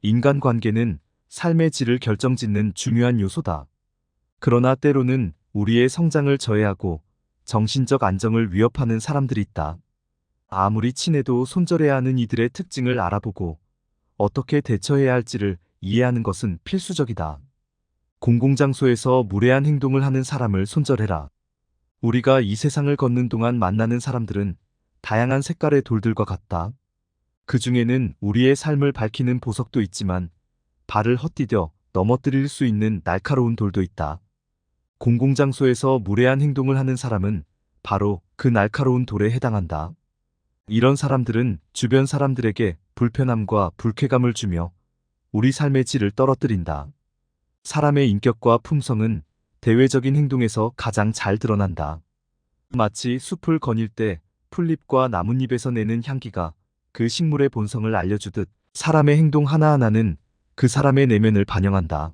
인간관계는 삶의 질을 결정짓는 중요한 요소다. 그러나 때로는 우리의 성장을 저해하고 정신적 안정을 위협하는 사람들이 있다. 아무리 친해도 손절해야 하는 이들의 특징을 알아보고 어떻게 대처해야 할지를 이해하는 것은 필수적이다. 공공장소에서 무례한 행동을 하는 사람을 손절해라. 우리가 이 세상을 걷는 동안 만나는 사람들은 다양한 색깔의 돌들과 같다. 그 중에는 우리의 삶을 밝히는 보석도 있지만 발을 헛디뎌 넘어뜨릴 수 있는 날카로운 돌도 있다. 공공장소에서 무례한 행동을 하는 사람은 바로 그 날카로운 돌에 해당한다. 이런 사람들은 주변 사람들에게 불편함과 불쾌감을 주며 우리 삶의 질을 떨어뜨린다. 사람의 인격과 품성은 대외적인 행동에서 가장 잘 드러난다. 마치 숲을 거닐 때 풀잎과 나뭇잎에서 내는 향기가 그 식물의 본성을 알려주듯 사람의 행동 하나하나는 그 사람의 내면을 반영한다.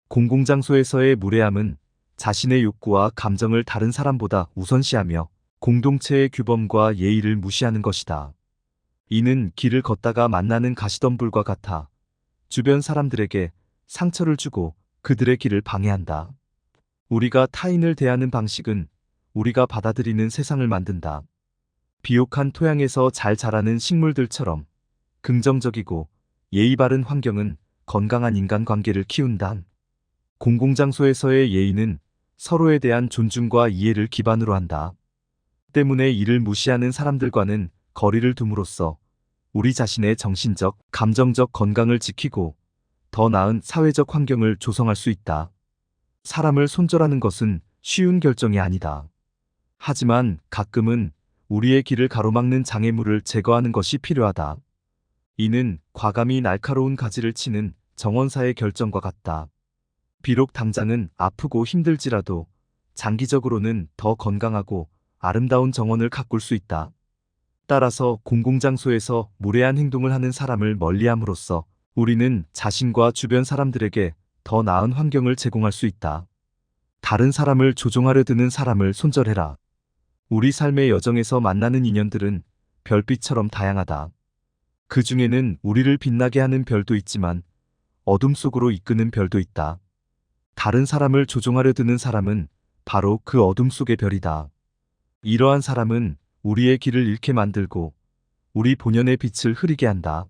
공공장소에서의 무례함은 자신의 욕구와 감정을 다른 사람보다 우선시하며 공동체의 규범과 예의를 무시하는 것이다. 이는 길을 걷다가 만나는 가시덤불과 같아 주변 사람들에게 상처를 주고 그들의 길을 방해한다. 우리가 타인을 대하는 방식은 우리가 받아들이는 세상을 만든다. 비옥한 토양에서 잘 자라는 식물들처럼 긍정적이고 예의 바른 환경은 건강한 인간관계를 키운다. 공공장소에서의 예의는 서로에 대한 존중과 이해를 기반으로 한다. 때문에 이를 무시하는 사람들과는 거리를 둠으로써 우리 자신의 정신적, 감정적 건강을 지키고 더 나은 사회적 환경을 조성할 수 있다. 사람을 손절하는 것은 쉬운 결정이 아니다. 하지만 가끔은 우리의 길을 가로막는 장애물을 제거하는 것이 필요하다. 이는 과감히 날카로운 가지를 치는 정원사의 결정과 같다. 비록 당장은 아프고 힘들지라도 장기적으로는 더 건강하고 아름다운 정원을 가꿀 수 있다. 따라서 공공장소에서 무례한 행동을 하는 사람을 멀리함으로써 우리는 자신과 주변 사람들에게 더 나은 환경을 제공할 수 있다. 다른 사람을 조종하려 드는 사람을 손절해라. 우리 삶의 여정에서 만나는 인연들은 별빛처럼 다양하다. 그 중에는 우리를 빛나게 하는 별도 있지만 어둠 속으로 이끄는 별도 있다. 다른 사람을 조종하려 드는 사람은 바로 그 어둠 속의 별이다. 이러한 사람은 우리의 길을 잃게 만들고 우리 본연의 빛을 흐리게 한다.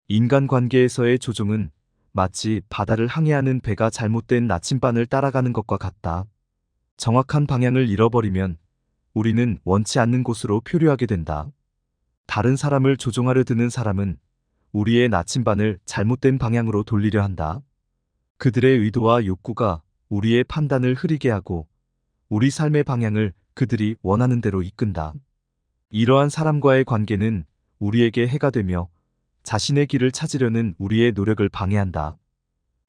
인간관계에서의 조종은 마치 바다를 항해하는 배가 잘못된 나침반을 따라가는 것과 같다. 정확한 방향을 잃어버리면 우리는 원치 않는 곳으로 표류하게 된다. 다른 사람을 조종하려 드는 사람은 우리의 나침반을 잘못된 방향으로 돌리려 한다. 그들의 의도와 욕구가 우리의 판단을 흐리게 하고 우리 삶의 방향을 그들이 원하는 대로 이끈다. 이러한 사람과의 관계는 우리에게 해가 되며 자신의 길을 찾으려는 우리의 노력을 방해한다.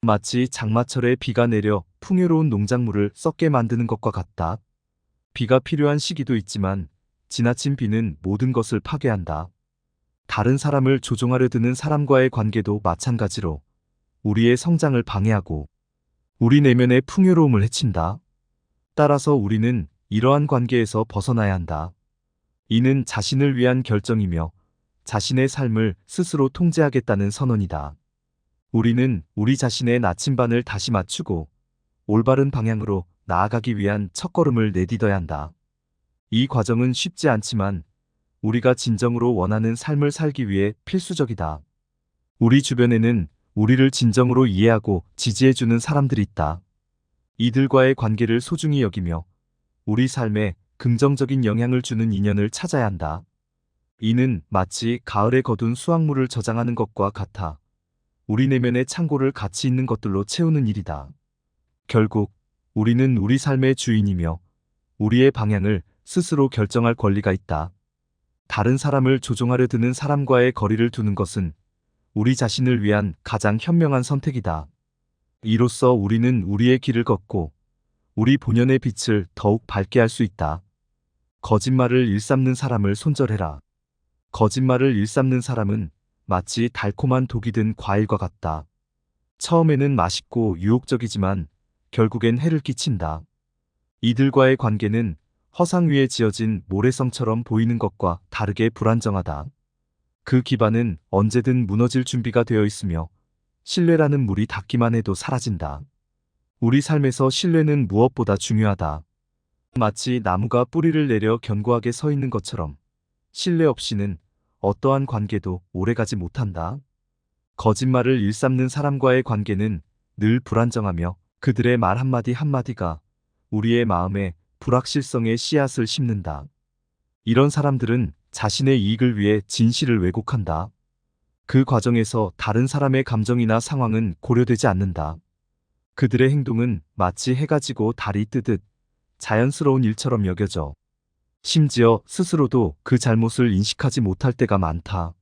마치 장마철에 비가 내려 풍요로운 농작물을 썩게 만드는 것과 같다. 비가 필요한 시기도 있지만 지나친 비는 모든 것을 파괴한다. 다른 사람을 조종하려 드는 사람과의 관계도 마찬가지로 우리의 성장을 방해하고 우리 내면의 풍요로움을 해친다. 따라서 우리는 이러한 관계에서 벗어나야 한다. 이는 자신을 위한 결정이며 자신의 삶을 스스로 통제하겠다는 선언이다. 우리는 우리 자신의 나침반을 다시 맞추고 올바른 방향으로 나아가기 위한 첫걸음을 내딛어야 한다. 이 과정은 쉽지 않지만 우리가 진정으로 원하는 삶을 살기 위해 필수적이다. 우리 주변에는 우리를 진정으로 이해하고 지지해주는 사람들이 있다. 이들과의 관계를 소중히 여기며 우리 삶에 긍정적인 영향을 주는 인연을 찾아야 한다. 이는 마치 가을에 거둔 수확물을 저장하는 것과 같아 우리 내면의 창고를 가치 있는 것들로 채우는 일이다. 결국 우리는 우리 삶의 주인이며 우리의 방향을 스스로 결정할 권리가 있다. 다른 사람을 조종하려 드는 사람과의 거리를 두는 것은 우리 자신을 위한 가장 현명한 선택이다. 이로써 우리는 우리의 길을 걷고 우리 본연의 빛을 더욱 밝게 할 수 있다. 거짓말을 일삼는 사람을 손절해라. 거짓말을 일삼는 사람은 마치 달콤한 독이 든 과일과 같다. 처음에는 맛있고 유혹적이지만 결국엔 해를 끼친다. 이들과의 관계는 허상 위에 지어진 모래성처럼 보이는 것과 다르게 불안정하다. 그 기반은 언제든 무너질 준비가 되어 있으며 신뢰라는 물이 닿기만 해도 사라진다. 우리 삶에서 신뢰는 무엇보다 중요하다. 마치 나무가 뿌리를 내려 견고하게 서 있는 것처럼 신뢰 없이는 어떠한 관계도 오래가지 못한다. 거짓말을 일삼는 사람과의 관계는 늘 불안정하며 그들의 말 한마디 한마디가 우리의 마음에 불확실성의 씨앗을 심는다. 이런 사람들은 자신의 이익을 위해 진실을 왜곡한다. 그 과정에서 다른 사람의 감정이나 상황은 고려되지 않는다. 그들의 행동은 마치 해가 지고 달이 뜨듯 자연스러운 일처럼 여겨져. 심지어 스스로도 그 잘못을 인식하지 못할 때가 많다.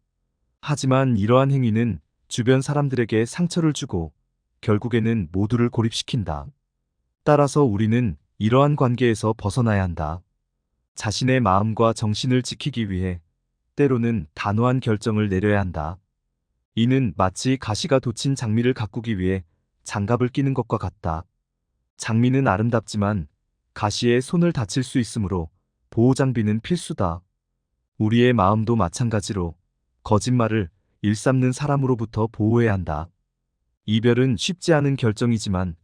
하지만 이러한 행위는 주변 사람들에게 상처를 주고 결국에는 모두를 고립시킨다. 따라서 우리는 이러한 관계에서 벗어나야 한다. 자신의 마음과 정신을 지키기 위해 때로는 단호한 결정을 내려야 한다. 이는 마치 가시가 돋친 장미를 가꾸기 위해 장갑을 끼는 것과 같다. 장미는 아름답지만 가시에 손을 다칠 수 있으므로 보호장비는 필수다. 우리의 마음도 마찬가지로 거짓말을 일삼는 사람으로부터 보호해야 한다. 이별은 쉽지 않은 결정이지만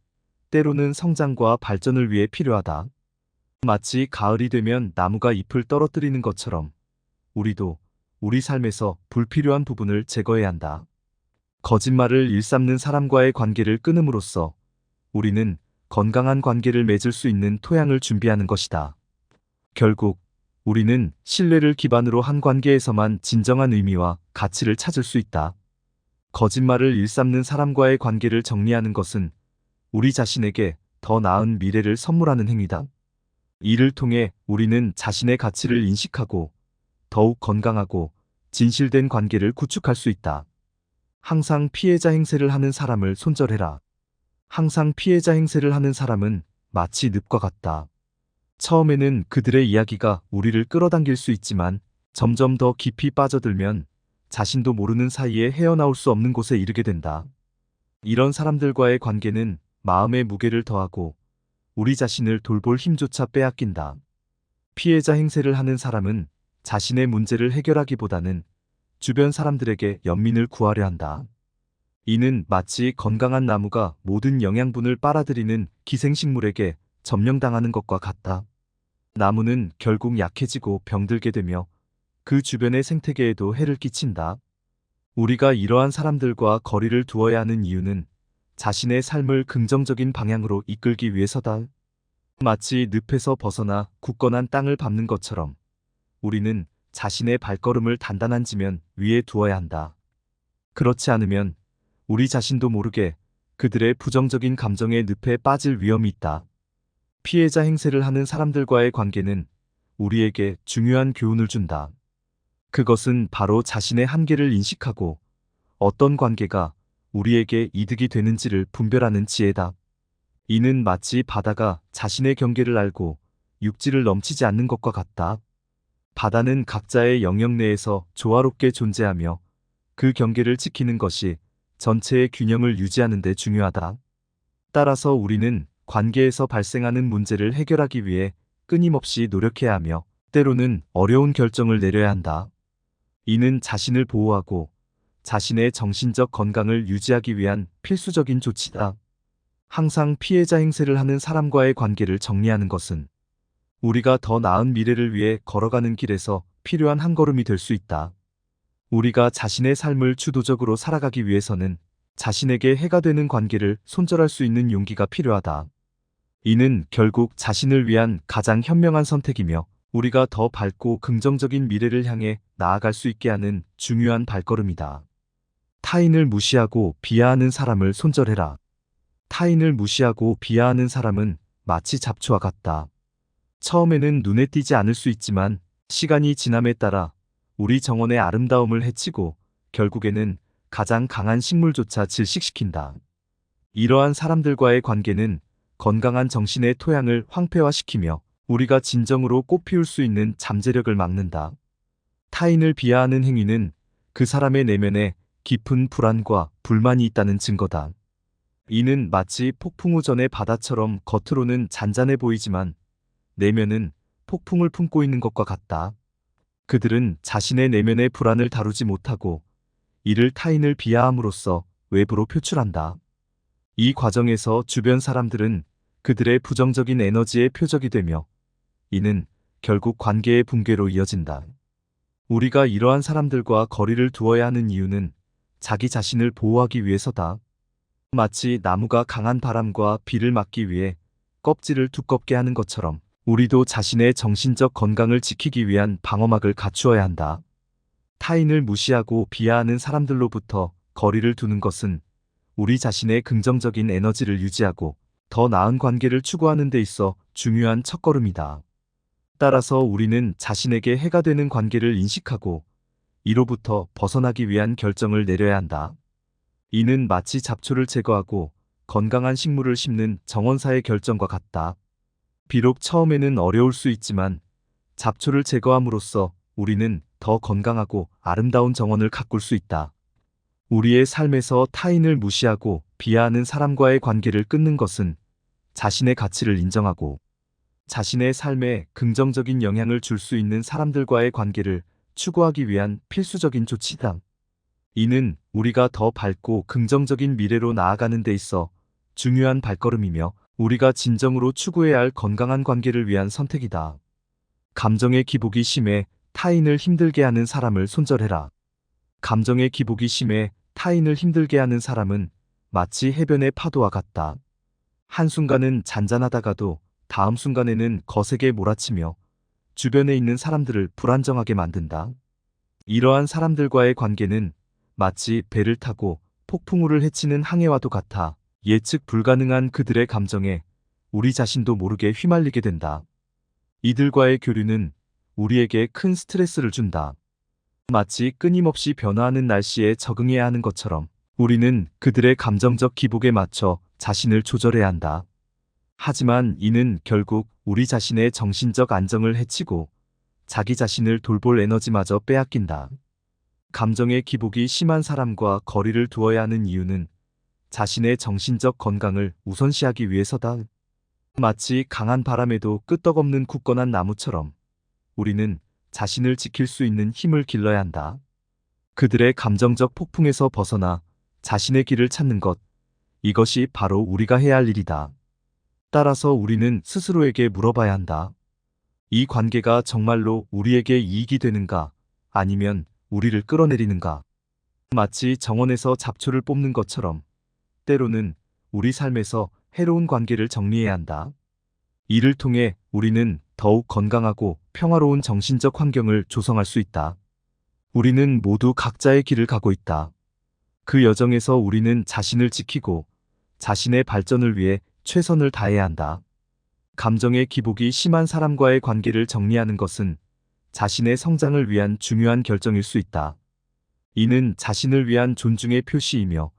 때로는 성장과 발전을 위해 필요하다. 마치 가을이 되면 나무가 잎을 떨어뜨리는 것처럼 우리도 우리 삶에서 불필요한 부분을 제거해야 한다. 거짓말을 일삼는 사람과의 관계를 끊음으로써 우리는 건강한 관계를 맺을 수 있는 토양을 준비하는 것이다. 결국 우리는 신뢰를 기반으로 한 관계에서만 진정한 의미와 가치를 찾을 수 있다. 거짓말을 일삼는 사람과의 관계를 정리하는 것은 우리 자신에게 더 나은 미래를 선물하는 행위다. 이를 통해 우리는 자신의 가치를 인식하고 더욱 건강하고 진실된 관계를 구축할 수 있다. 항상 피해자 행세를 하는 사람을 손절해라. 항상 피해자 행세를 하는 사람은 마치 늪과 같다. 처음에는 그들의 이야기가 우리를 끌어당길 수 있지만 점점 더 깊이 빠져들면 자신도 모르는 사이에 헤어나올 수 없는 곳에 이르게 된다. 이런 사람들과의 관계는 마음의 무게를 더하고 우리 자신을 돌볼 힘조차 빼앗긴다. 피해자 행세를 하는 사람은 자신의 문제를 해결하기보다는 주변 사람들에게 연민을 구하려 한다. 이는 마치 건강한 나무가 모든 영양분을 빨아들이는 기생식물에게 점령당하는 것과 같다. 나무는 결국 약해지고 병들게 되며 그 주변의 생태계에도 해를 끼친다. 우리가 이러한 사람들과 거리를 두어야 하는 이유는 자신의 삶을 긍정적인 방향으로 이끌기 위해서다. 마치 늪에서 벗어나 굳건한 땅을 밟는 것처럼 우리는 자신의 발걸음을 단단한 지면 위에 두어야 한다. 그렇지 않으면 우리 자신도 모르게 그들의 부정적인 감정의 늪에 빠질 위험이 있다. 피해자 행세를 하는 사람들과의 관계는 우리에게 중요한 교훈을 준다. 그것은 바로 자신의 한계를 인식하고 어떤 관계가 우리에게 이득이 되는지를 분별하는 지혜다. 이는 마치 바다가 자신의 경계를 알고 육지를 넘치지 않는 것과 같다. 바다는 각자의 영역 내에서 조화롭게 존재하며 그 경계를 지키는 것이 전체의 균형을 유지하는 데 중요하다. 따라서 우리는 관계에서 발생하는 문제를 해결하기 위해 끊임없이 노력해야 하며 때로는 어려운 결정을 내려야 한다. 이는 자신을 보호하고 자신의 정신적 건강을 유지하기 위한 필수적인 조치다. 항상 피해자 행세를 하는 사람과의 관계를 정리하는 것은 우리가 더 나은 미래를 위해 걸어가는 길에서 필요한 한 걸음이 될 수 있다. 우리가 자신의 삶을 주도적으로 살아가기 위해서는 자신에게 해가 되는 관계를 손절할 수 있는 용기가 필요하다. 이는 결국 자신을 위한 가장 현명한 선택이며 우리가 더 밝고 긍정적인 미래를 향해 나아갈 수 있게 하는 중요한 발걸음이다. 타인을 무시하고 비하하는 사람을 손절해라. 타인을 무시하고 비하하는 사람은 마치 잡초와 같다. 처음에는 눈에 띄지 않을 수 있지만 시간이 지남에 따라 우리 정원의 아름다움을 해치고 결국에는 가장 강한 식물조차 질식시킨다. 이러한 사람들과의 관계는 건강한 정신의 토양을 황폐화시키며 우리가 진정으로 꽃피울 수 있는 잠재력을 막는다. 타인을 비하하는 행위는 그 사람의 내면에 깊은 불안과 불만이 있다는 증거다. 이는 마치 폭풍 후 전의 바다처럼 겉으로는 잔잔해 보이지만 내면은 폭풍을 품고 있는 것과 같다. 그들은 자신의 내면의 불안을 다루지 못하고 이를 타인을 비하함으로써 외부로 표출한다. 이 과정에서 주변 사람들은 그들의 부정적인 에너지의 표적이 되며 이는 결국 관계의 붕괴로 이어진다. 우리가 이러한 사람들과 거리를 두어야 하는 이유는 자기 자신을 보호하기 위해서다. 마치 나무가 강한 바람과 비를 막기 위해 껍질을 두껍게 하는 것처럼 우리도 자신의 정신적 건강을 지키기 위한 방어막을 갖추어야 한다. 타인을 무시하고 비하하는 사람들로부터 거리를 두는 것은 우리 자신의 긍정적인 에너지를 유지하고 더 나은 관계를 추구하는 데 있어 중요한 첫걸음이다. 따라서 우리는 자신에게 해가 되는 관계를 인식하고 이로부터 벗어나기 위한 결정을 내려야 한다. 이는 마치 잡초를 제거하고 건강한 식물을 심는 정원사의 결정과 같다. 비록 처음에는 어려울 수 있지만 잡초를 제거함으로써 우리는 더 건강하고 아름다운 정원을 가꿀 수 있다. 우리의 삶에서 타인을 무시하고 비하하는 사람과의 관계를 끊는 것은 자신의 가치를 인정하고 자신의 삶에 긍정적인 영향을 줄 수 있는 사람들과의 관계를 추구하기 위한 필수적인 조치다. 이는 우리가 더 밝고 긍정적인 미래로 나아가는 데 있어 중요한 발걸음이며 우리가 진정으로 추구해야 할 건강한 관계를 위한 선택이다. 감정의 기복이 심해 타인을 힘들게 하는 사람을 손절해라. 감정의 기복이 심해 타인을 힘들게 하는 사람은 마치 해변의 파도와 같다. 한순간은 잔잔하다가도 다음 순간에는 거세게 몰아치며 주변에 있는 사람들을 불안정하게 만든다. 이러한 사람들과의 관계는 마치 배를 타고 폭풍우를 헤치는 항해와도 같아 예측 불가능한 그들의 감정에 우리 자신도 모르게 휘말리게 된다. 이들과의 교류는 우리에게 큰 스트레스를 준다. 마치 끊임없이 변화하는 날씨에 적응해야 하는 것처럼 우리는 그들의 감정적 기복에 맞춰 자신을 조절해야 한다. 하지만 이는 결국 우리 자신의 정신적 안정을 해치고 자기 자신을 돌볼 에너지마저 빼앗긴다. 감정의 기복이 심한 사람과 거리를 두어야 하는 이유는 자신의 정신적 건강을 우선시하기 위해서다. 마치 강한 바람에도 끄떡없는 굳건한 나무처럼 우리는 자신을 지킬 수 있는 힘을 길러야 한다. 그들의 감정적 폭풍에서 벗어나 자신의 길을 찾는 것, 이것이 바로 우리가 해야 할 일이다. 따라서 우리는 스스로에게 물어봐야 한다. 이 관계가 정말로 우리에게 이익이 되는가, 아니면 우리를 끌어내리는가? 마치 정원에서 잡초를 뽑는 것처럼 때로는 우리 삶에서 해로운 관계를 정리해야 한다. 이를 통해 우리는 더욱 건강하고 평화로운 정신적 환경을 조성할 수 있다. 우리는 모두 각자의 길을 가고 있다. 그 여정에서 우리는 자신을 지키고 자신의 발전을 위해 최선을 다해야 한다. 감정의 기복이 심한 사람과의 관계를 정리하는 것은 자신의 성장을 위한 중요한 결정일 수 있다. 이는 자신을 위한 존중의 표시이며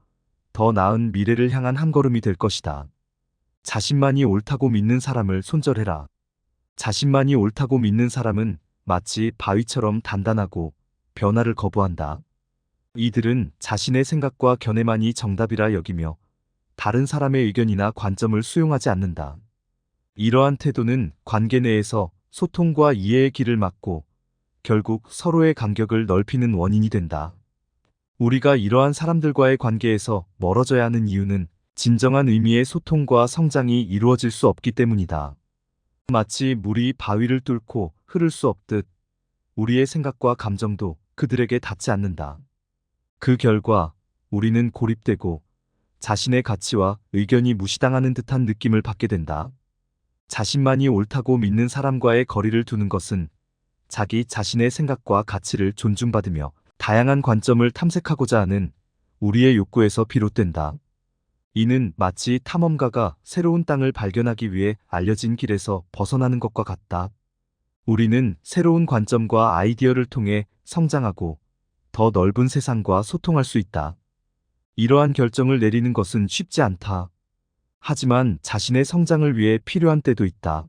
더 나은 미래를 향한 한 걸음이 될 것이다. 자신만이 옳다고 믿는 사람을 손절해라. 자신만이 옳다고 믿는 사람은 마치 바위처럼 단단하고 변화를 거부한다. 이들은 자신의 생각과 견해만이 정답이라 여기며 다른 사람의 의견이나 관점을 수용하지 않는다. 이러한 태도는 관계 내에서 소통과 이해의 길을 막고 결국 서로의 간격을 넓히는 원인이 된다. 우리가 이러한 사람들과의 관계에서 멀어져야 하는 이유는 진정한 의미의 소통과 성장이 이루어질 수 없기 때문이다. 마치 물이 바위를 뚫고 흐를 수 없듯 우리의 생각과 감정도 그들에게 닿지 않는다. 그 결과 우리는 고립되고 자신의 가치와 의견이 무시당하는 듯한 느낌을 받게 된다. 자신만이 옳다고 믿는 사람과의 거리를 두는 것은 자기 자신의 생각과 가치를 존중받으며 다양한 관점을 탐색하고자 하는 우리의 욕구에서 비롯된다. 이는 마치 탐험가가 새로운 땅을 발견하기 위해 알려진 길에서 벗어나는 것과 같다. 우리는 새로운 관점과 아이디어를 통해 성장하고 더 넓은 세상과 소통할 수 있다. 이러한 결정을 내리는 것은 쉽지 않다. 하지만 자신의 성장을 위해 필요한 때도 있다.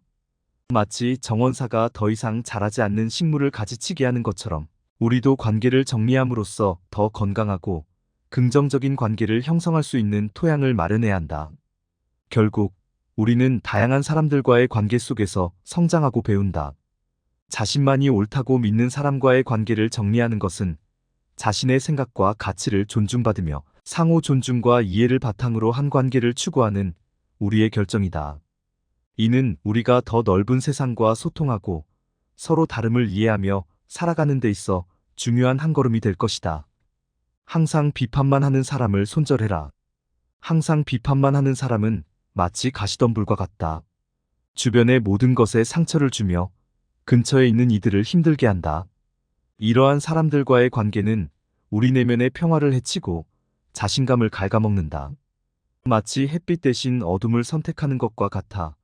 마치 정원사가 더 이상 자라지 않는 식물을 가지치게 하는 것처럼 우리도 관계를 정리함으로써 더 건강하고 긍정적인 관계를 형성할 수 있는 토양을 마련해야 한다. 결국 우리는 다양한 사람들과의 관계 속에서 성장하고 배운다. 자신만이 옳다고 믿는 사람과의 관계를 정리하는 것은 자신의 생각과 가치를 존중받으며 상호 존중과 이해를 바탕으로 한 관계를 추구하는 우리의 결정이다. 이는 우리가 더 넓은 세상과 소통하고 서로 다름을 이해하며 살아가는 데 있어 중요한 한 걸음이 될 것이다. 항상 비판만 하는 사람을 손절해라. 항상 비판만 하는 사람은 마치 가시덤불과 같다. 주변의 모든 것에 상처를 주며 근처에 있는 이들을 힘들게 한다. 이러한 사람들과의 관계는 우리 내면의 평화를 해치고 자신감을 갉아먹는다. 마치 햇빛 대신 어둠을 선택하는 것과 같아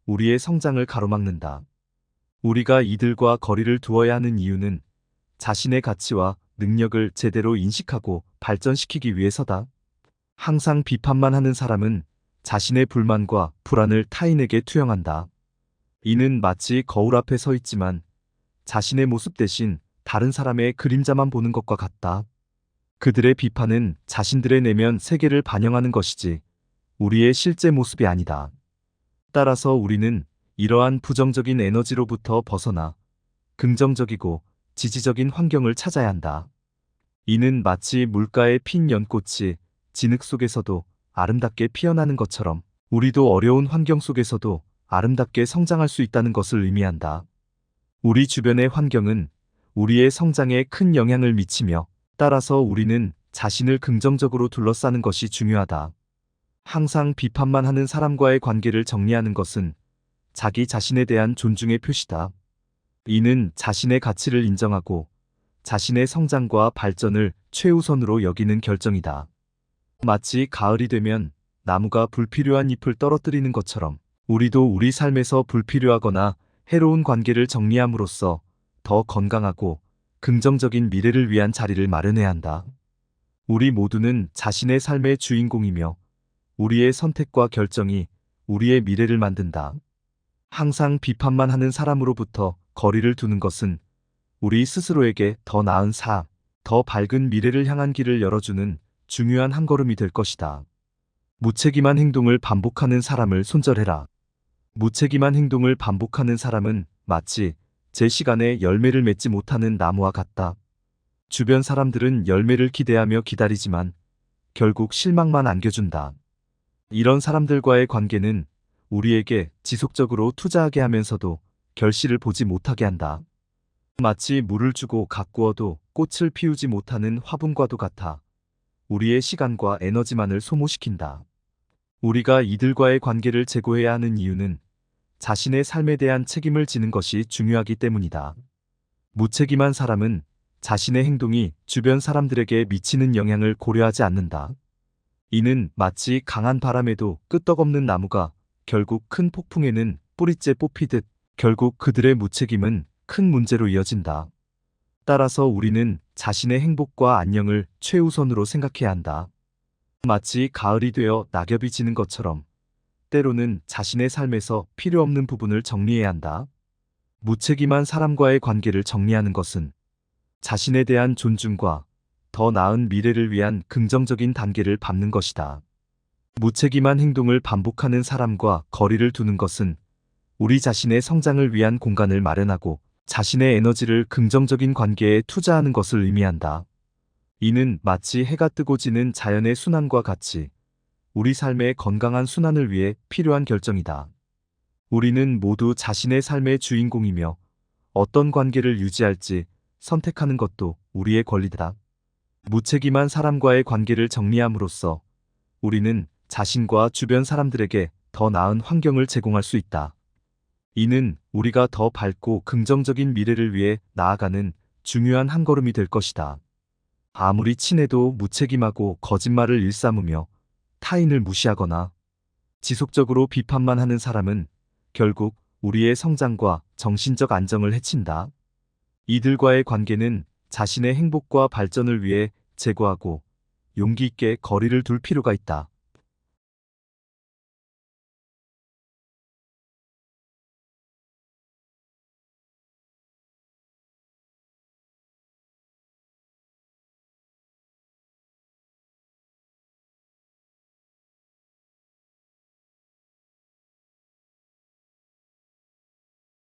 우리의 성장을 가로막는다. 우리가 이들과 거리를 두어야 하는 이유는 자신의 가치와 능력을 제대로 인식하고 발전시키기 위해서다. 항상 비판만 하는 사람은 자신의 불만과 불안을 타인에게 투영한다. 이는 마치 거울 앞에 서 있지만 자신의 모습 대신 다른 사람의 그림자만 보는 것과 같다. 그들의 비판은 자신들의 내면 세계를 반영하는 것이지 우리의 실제 모습이 아니다. 따라서 우리는 이러한 부정적인 에너지로부터 벗어나 긍정적이고 지지적인 환경을 찾아야 한다. 이는 마치 물가에 핀 연꽃이 진흙 속에서도 아름답게 피어나는 것처럼 우리도 어려운 환경 속에서도 아름답게 성장할 수 있다는 것을 의미한다. 우리 주변의 환경은 우리의 성장에 큰 영향을 미치며 따라서 우리는 자신을 긍정적으로 둘러싸는 것이 중요하다. 항상 비판만 하는 사람과의 관계를 정리하는 것은 자기 자신에 대한 존중의 표시다. 이는 자신의 가치를 인정하고 자신의 성장과 발전을 최우선으로 여기는 결정이다. 마치 가을이 되면 나무가 불필요한 잎을 떨어뜨리는 것처럼 우리도 우리 삶에서 불필요하거나 해로운 관계를 정리함으로써 더 건강하고 긍정적인 미래를 위한 자리를 마련해야 한다. 우리 모두는 자신의 삶의 주인공이며 우리의 선택과 결정이 우리의 미래를 만든다. 항상 비판만 하는 사람으로부터 거리를 두는 것은 우리 스스로에게 더 나은 삶, 더 밝은 미래를 향한 길을 열어주는 중요한 한 걸음이 될 것이다. 무책임한 행동을 반복하는 사람을 손절해라. 무책임한 행동을 반복하는 사람은 마치 제 시간에 열매를 맺지 못하는 나무와 같다. 주변 사람들은 열매를 기대하며 기다리지만 결국 실망만 안겨준다. 이런 사람들과의 관계는 우리에게 지속적으로 투자하게 하면서도 결실을 보지 못하게 한다. 마치 물을 주고 가꾸어도 꽃을 피우지 못하는 화분과도 같아 우리의 시간과 에너지만을 소모시킨다. 우리가 이들과의 관계를 제고해야 하는 이유는 자신의 삶에 대한 책임을 지는 것이 중요하기 때문이다. 무책임한 사람은 자신의 행동이 주변 사람들에게 미치는 영향을 고려하지 않는다. 이는 마치 강한 바람에도 끄떡없는 나무가 결국 큰 폭풍에는 뿌리째 뽑히듯 결국 그들의 무책임은 큰 문제로 이어진다. 따라서 우리는 자신의 행복과 안녕을 최우선으로 생각해야 한다. 마치 가을이 되어 낙엽이 지는 것처럼 때로는 자신의 삶에서 필요 없는 부분을 정리해야 한다. 무책임한 사람과의 관계를 정리하는 것은 자신에 대한 존중과 더 나은 미래를 위한 긍정적인 단계를 밟는 것이다. 무책임한 행동을 반복하는 사람과 거리를 두는 것은 우리 자신의 성장을 위한 공간을 마련하고 자신의 에너지를 긍정적인 관계에 투자하는 것을 의미한다. 이는 마치 해가 뜨고 지는 자연의 순환과 같이 우리 삶의 건강한 순환을 위해 필요한 결정이다. 우리는 모두 자신의 삶의 주인공이며 어떤 관계를 유지할지 선택하는 것도 우리의 권리다. 무책임한 사람과의 관계를 정리함으로써 우리는 자신과 주변 사람들에게 더 나은 환경을 제공할 수 있다. 이는 우리가 더 밝고 긍정적인 미래를 위해 나아가는 중요한 한 걸음이 될 것이다. 아무리 친해도 무책임하고 거짓말을 일삼으며 타인을 무시하거나 지속적으로 비판만 하는 사람은 결국 우리의 성장과 정신적 안정을 해친다. 이들과의 관계는 자신의 행복과 발전을 위해 제고하고 용기 있게 거리를 둘 필요가 있다.